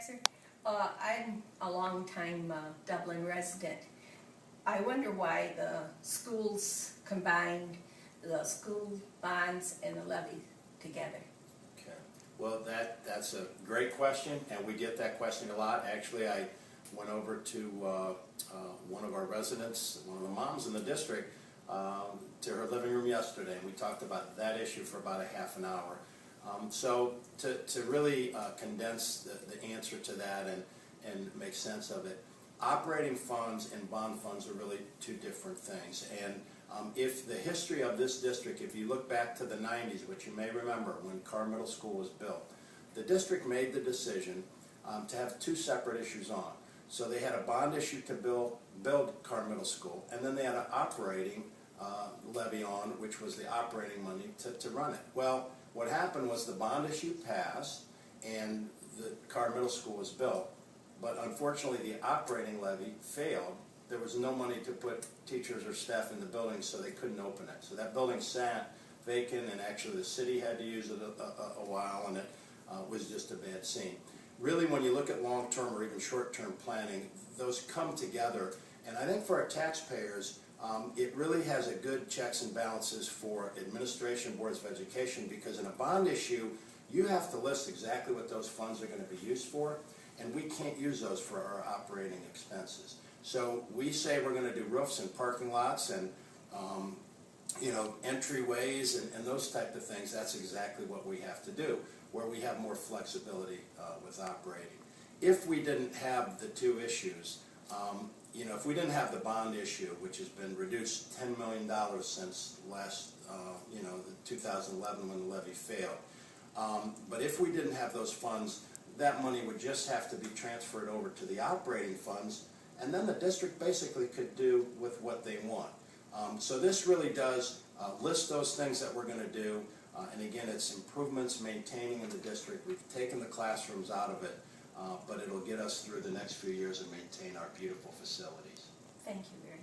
Supervisor. I'm a long-time Dublin resident. I wonder why the schools combined the school bonds and the levy together. Okay. Well, that's a great question, and we get that question a lot. Actually, I went over to one of our residents, one of the moms in the district, to her living room yesterday, and we talked about that issue for about a half an hour. So to really condense the answer to that and make sense of it, operating funds and bond funds are really two different things. And if the history of this district, if you look back to the 90s, which you may remember when Carr Middle School was built, the district made the decision to have two separate issues on. So they had a bond issue to build Carr Middle School, and then they had an operating levy on, which was the operating money to run it. Well, what happened was the bond issue passed and the Carr Middle School was built, but unfortunately the operating levy failed. There was no money to put teachers or staff in the building, so they couldn't open it. So that building sat vacant, and actually the city had to use it a while, and it was just a bad scene. Really, when you look at long-term or even short-term planning, those come together, and I think for our taxpayers, it really has a good checks and balances for administration, boards of education, because in a bond issue, you have to list exactly what those funds are going to be used for, and we can't use those for our operating expenses. So we say we're going to do roofs and parking lots and entryways and those type of things. That's exactly what we have to do, where we have more flexibility with operating. If we didn't have the two issues, if we didn't have the bond issue, which has been reduced $10 million since last, 2011 when the levy failed, but if we didn't have those funds, that money would just have to be transferred over to the operating funds, and then the district basically could do with what they want. So this really does list those things that we're going to do, and again, it's improvements maintaining in the district. We've taken the classrooms out of it, but it'll get us through the next few years and maintain our beautiful facilities. Thank you very much.